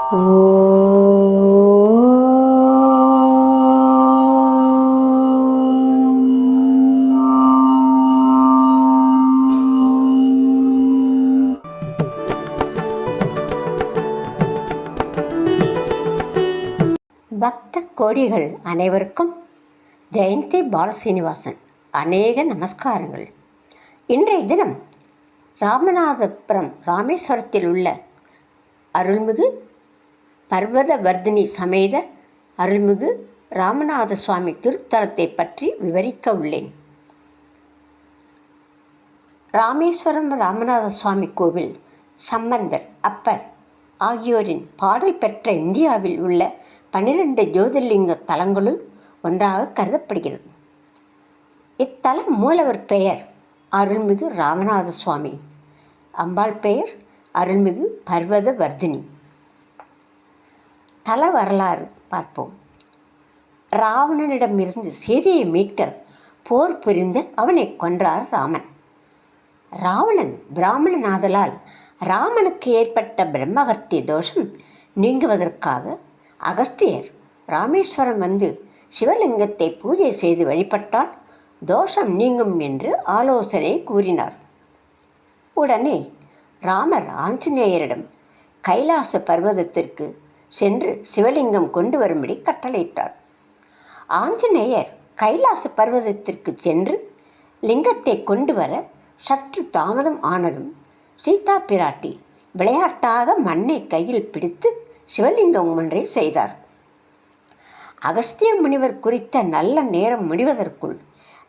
பக்த கோடிகள் அனைவருக்கும் ஜெயந்தி பாலசீனிவாசன் அநேக நமஸ்காரங்கள். இன்றைய தினம் ராமநாதபுரம் ராமேஸ்வரத்தில் உள்ள அருள்மிகு பர்வதவர்தினி சமேத அருள்மிகு ராமநாத சுவாமி திருத்தலத்தை பற்றி விவரிக்க உள்ளேன். ராமேஸ்வரம் ராமநாத சுவாமி கோவில் சம்பந்தர், அப்பர் ஆகியோரின் பாடல் பெற்ற இந்தியாவில் உள்ள 12 ஜோதிர்லிங்க தலங்களுள் ஒன்றாக கருதப்படுகிறது. இத்தலம் மூலவர் பெயர் அருள்மிகு ராமநாத சுவாமி, அம்பாள் பெயர் அருள்மிகு பர்வதவர்தினி. தல வரலாறு பார்ப்போம். ராவணனிடமிருந்து சீதையை மீட்க போர் புரிந்து அவனை கொன்றார் ராமன். ராவணன் பிராமணனாதலால் ராமனுக்கு ஏற்பட்ட பிரம்மஹத்தி தோஷம் நீங்குவதற்காக அகஸ்தியர் ராமேஸ்வரம் வந்து சிவலிங்கத்தை பூஜை செய்து வழிபட்டால் தோஷம் நீங்கும் என்று ஆலோசனை கூறினார். உடனே ராமர் ஆஞ்சநேயரிடம் கைலாச பர்வதத்திற்கு சென்று சிவலிங்கம் கொண்டு வரும்படி கட்டளையிட்டார். ஆஞ்சநேயர் கைலாச பர்வதத்திற்கு சென்று லிங்கத்தை கொண்டு வர சற்று தாமதம் ஆனதும் சீதா பிராட்டி விளையாட்டாக மண்ணை கையில் பிடித்து சிவலிங்கம் ஒன்றை செய்தார். அகஸ்திய முனிவர் குறித்த நல்ல நேரம் முடிவதற்குள்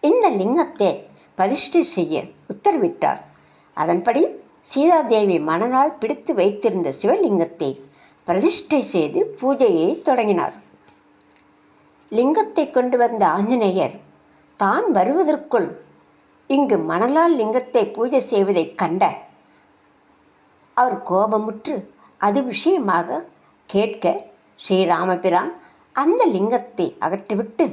இந்த லிங்கத்தை பிரதிஷ்டை செய்ய உத்தரவிட்டார். அதன்படி சீதாதேவி மணநாள் பிடித்து வைத்திருந்த சிவலிங்கத்தை பிரதிஷ்டை செய்து பூஜையை தொடங்கினார். லிங்கத்தை கொண்டு வந்த ஆஞ்சநேயர் தான் வருவதற்குள் இங்கு மணலால் லிங்கத்தை பூஜை செய்வதைக் கண்ட அவர் கோபமுற்று அது விஷயமாக கேட்க ஸ்ரீராமபிரான் அந்த லிங்கத்தை அகற்றிவிட்டு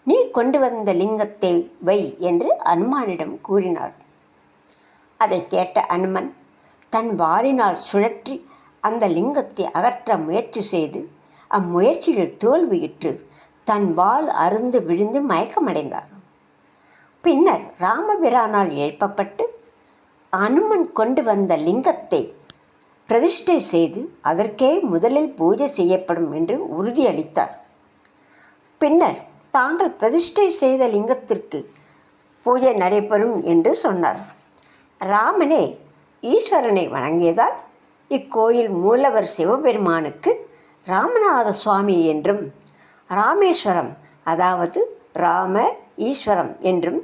நீ கொண்டு வந்த லிங்கத்தை வை என்று அனுமானிடம் கூறினார். அதை கேட்ட அனுமன் தன் வாளினால் சுழற்றி அந்த லிங்கத்தை அகற்ற முயற்சி செய்து அம்முயற்சியில் தோல்வியுற்று தன் வாள் அருந்து விழுந்து மயக்கமடைந்தார். பின்னர் ராமபிரானால் எழுப்பப்பட்டு அனுமன் கொண்டு வந்த லிங்கத்தை பிரதிஷ்டை செய்து அதற்கே முதலில் பூஜை செய்யப்படும் என்று உறுதியளித்தார். பின்னர் தாங்கள் பிரதிஷ்டை செய்த லிங்கத்திற்கு பூஜை நடைபெறும் என்று சொன்னார். ராமனே ஈஸ்வரனை வணங்கியதால் இக்கோயில் மூலவர் சிவபெருமானுக்கு ராமநாத சுவாமி என்றும் ராமேஸ்வரம் அதாவது ராம ஈஸ்வரம் என்றும்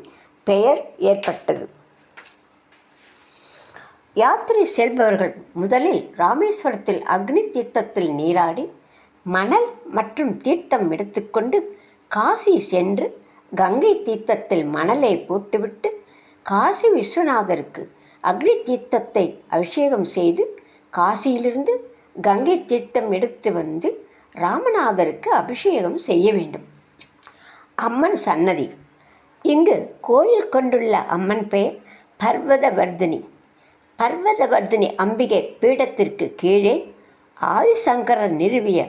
பெயர் ஏற்பட்டது. யாத்திரை செல்பவர்கள் முதலில் ராமேஸ்வரத்தில் அக்னி தீர்த்தத்தில் நீராடி மணல் மற்றும் தீர்த்தம் எடுத்துக்கொண்டு காசி சென்று கங்கை தீர்த்தத்தில் மணலை போட்டுவிட்டு காசி விஸ்வநாதருக்கு அக்னி தீர்த்தத்தை அபிஷேகம் செய்து காசியிலிருந்து கங்கை தீர்த்தம் எடுத்து வந்து ராமநாதருக்கு அபிஷேகம் செய்ய வேண்டும். அம்மன் சன்னதி. இங்கு கோயில் கொண்டுள்ள அம்மன் பெயர் பர்வதவர்தினி. பர்வதவர்தினி அம்பிகை பீடத்திற்கு கீழே ஆதிசங்கரர் நிறுவிய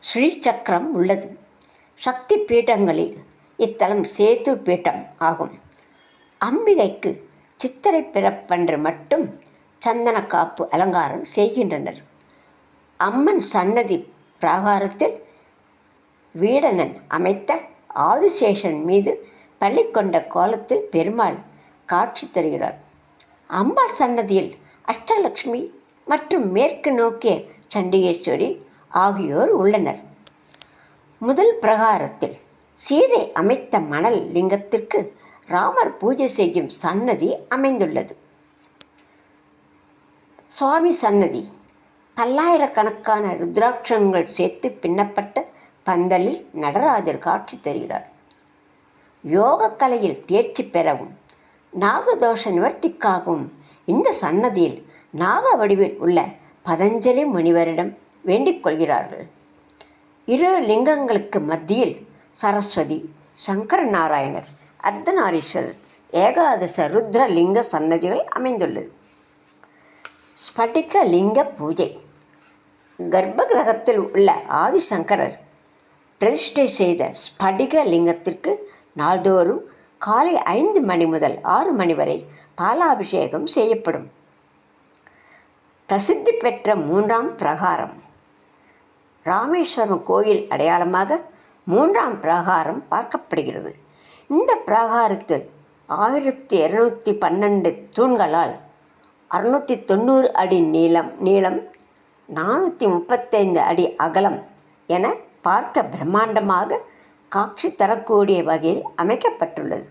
ஸ்ரீ சக்கரம் உள்ளது. சக்தி பீடங்களில் இத்தலம் சேது பீடம் ஆகும். அம்பிகைக்கு சித்திரை பிறப்பன்று மட்டும் சந்தன காப்பு அலங்காரம் செய்கின்றனர். அம்மன் சன்னதி பிராகாரத்தில் வீடணன் அமைத்த ஆதிசேஷன் மீது பள்ளி கொண்ட கோலத்தில் பெருமாள் காட்சி தருகிறார். அம்பாள் சன்னதியில் அஷ்டலக்ஷ்மி மற்றும் மேற்கு நோக்கிய சண்டிகேஸ்வரி ஆகியோர் உள்ளனர். முதல் பிரகாரத்தில் சீதை அமைத்த மணல் லிங்கத்திற்கு ராமர் பூஜை செய்யும் சன்னதி அமைந்துள்ளது. சுவாமி சன்னதி. பல்லாயிரக்கணக்கான ருத்ராட்சங்கள் சேர்த்து பின்னப்பட்ட பந்தலில் நடராஜர் காட்சி தருகிறார். யோக கலையில் தேர்ச்சி பெறவும் நாகதோஷ நிவர்த்திக்காகவும் இந்த சன்னதியில் நாக வடிவில் உள்ள பதஞ்சலி முனிவரிடம் வேண்டிக் கொள்கிறார்கள். இரு லிங்கங்களுக்கு மத்தியில் சரஸ்வதி, சங்கர நாராயணர், அர்த்தநாரீஸ்வரர், ஏகாதச ருத்ர லிங்க சன்னதிகள் அமைந்துள்ளது. ஸ்படிக லிங்க பூஜை. கர்ப்ப கிரகத்தில் உள்ள ஆதிசங்கரர் பிரதிஷ்டை செய்த ஸ்படிக லிங்கத்திற்கு நாள்தோறும் காலை 5 மணி முதல் 6 மணி வரை பாலாபிஷேகம் செய்யப்படும். பிரசித்தி பெற்ற 3ஆம் பிரகாரம். ராமேஸ்வரம் கோயில் அடையாளமாக 3ஆம் பிரகாரம் பார்க்கப்படுகிறது. இந்த பிரகாரத்தில் 1212 தூண்களால் 690 அடி நீளம் 435 அடி அகலம் என பார்க்க பிரம்மாண்டமாக காட்சி தரக்கூடிய வகையில் அமைக்கப்பட்டுள்ளது.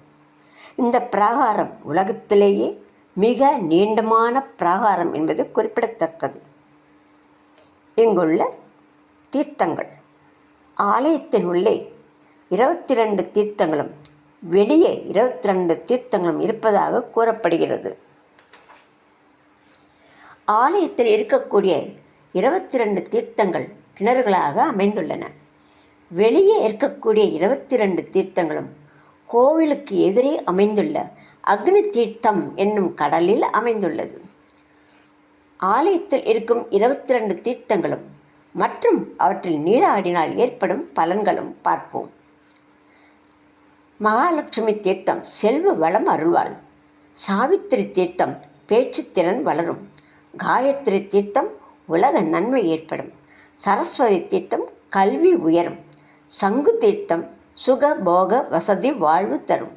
இந்த பிரகாரம் உலகத்திலேயே மிக நீண்டமான பிரகாரம் என்பது குறிப்பிடத்தக்கது. இங்குள்ள தீர்த்தங்கள். ஆலயத்தின் உள்ளே 22 தீர்த்தங்களும் வெளியே 22 தீர்த்தங்களும் இருப்பதாக கூறப்படுகிறது. ஆலயத்தில் இருக்கக்கூடிய 22 தீர்த்தங்கள் கிணறுகளாக அமைந்துள்ளன. வெளியே இருக்கக்கூடிய 22 தீர்த்தங்களும் கோவிலுக்கு எதிரே அமைந்துள்ள அக்னி தீர்த்தம் என்னும் கடலில் அமைந்துள்ளது. ஆலயத்தில் இருக்கும் 22 தீர்த்தங்களும் மற்றும் அவற்றில் நீராடினால் ஏற்படும் பலன்களும் பார்ப்போம். மகாலட்சுமி தீர்த்தம் செல்வ வளம் அருள்வாள். சாவித்திரி தீர்த்தம் பேச்சு திறன் வளரும். காயத்ரி தீர்த்தம் உலக நன்மை ஏற்படும். சரஸ்வதி தீர்த்தம் கல்வி உயரும். சங்கு தீர்த்தம் சுக போக வசதி வாழ்வு தரும்.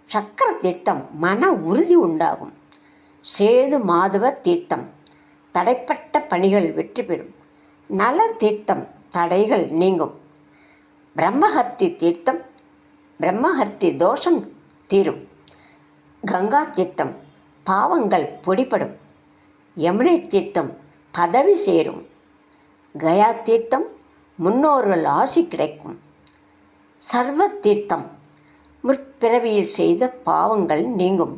சக்கர தீர்த்தம் மன உறுதி உண்டாகும். சேது மாதவ தீர்த்தம் தடைப்பட்ட பணிகள் வெற்றி பெறும். நல தீர்த்தம் தடைகள் நீங்கும். பிரம்மஹர்த்தி தீர்த்தம் பிரம்மஹர்த்தி தோஷம் தீரும். கங்கா தீர்த்தம் பாவங்கள் பொடிபடும். யமுனை தீர்த்தம் பதவி சேரும். கயா தீர்த்தம் முன்னோர்கள் ஆசி கிடைக்கும். சர்வ தீர்த்தம் முற்பிறவியில் செய்த பாவங்கள் நீங்கும்.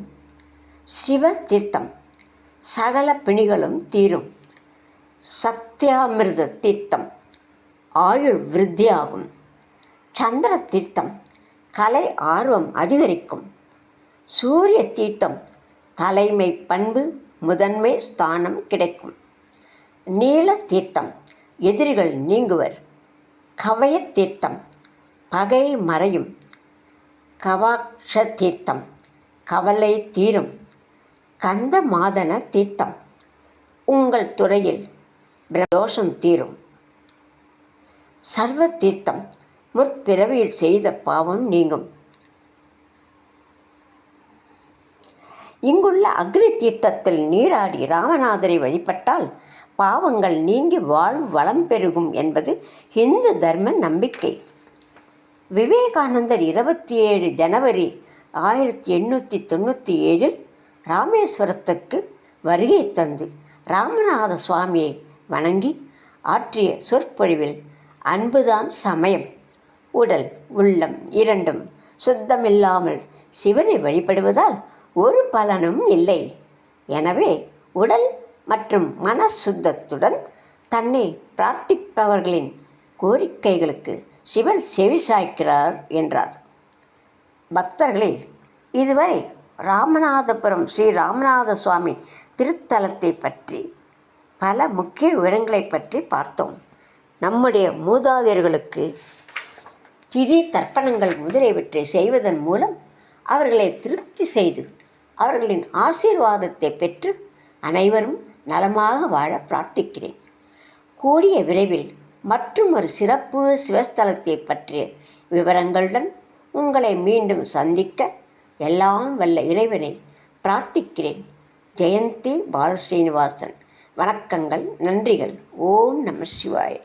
சிவ தீர்த்தம் சகல பிணிகளும் தீரும். சத்தியாமிர்த தீர்த்தம் ஆயுள் விருத்தியாகும். சந்திர தீர்த்தம் கலை ஆர்வம் அதிகரிக்கும். சூரிய தீர்த்தம் தலைமை பண்பு முதன்மை ஸ்தானம் கிடைக்கும். நீல தீர்த்தம் எதிரிகள் நீங்குவர். கவய தீர்த்தம் பகை மறையும். கவாக்ஷ தீர்த்தம் கவலை தீரும். கந்த மாதன தீர்த்தம் உங்கள் துறையில் தோஷம் தீரும். சர்வ தீர்த்தம் முற்பிறவியில் செய்த பாவம் நீங்கும். இங்குள்ள அக்னி தீர்த்தத்தில் நீராடி ராமநாதரை வழிபட்டால் பாவங்கள் நீங்கி வாழ்வு வளம் பெருகும் என்பது இந்து தர்ம நம்பிக்கை. விவேகானந்தர் 27 ஜனவரி 1897 ராமேஸ்வரத்துக்கு வருகை தந்து ராமநாத சுவாமியை வணங்கி ஆற்றிய சொற்பொழிவில் அன்புதான் சமயம், உடல் உள்ளம் இரண்டும் சுத்தமில்லாமல் சிவனை வழிபடுவதால் ஒரு பலனும் இல்லை. எனவே உடல் மற்றும் மன சுத்தத்துடன் தன்னை பிரார்த்திப்பவர்களின் கோரிக்கைகளுக்கு சிவன் செவிசாய்க்கிறார் என்றார். பக்தர்களே, இதுவரை ராமநாதபுரம் ஸ்ரீ ராமநாத சுவாமி திருத்தலத்தை பற்றி பல முக்கிய விவரங்களை பற்றி பார்த்தோம். நம்முடைய மூதாதையர்களுக்கு திதி தர்ப்பணங்கள் முதலியவற்றை செய்வதன் மூலம் அவர்களை திருப்தி செய்து அவர்களின் ஆசீர்வாதத்தை பெற்று அனைவரும் நலமாக வாழ பிரார்த்திக்கிறேன். கூடிய விரைவில் மற்றும் ஒரு சிறப்பு சிவஸ்தலத்தை பற்றிய விவரங்களுடன் உங்களை மீண்டும் சந்திக்க எல்லாம் வல்ல இறைவனை பிரார்த்திக்கிறேன். ஜெயந்தி பாலஸ்ரீனிவாசன். வணக்கங்கள், நன்றிகள். ஓம் நம சிவாய.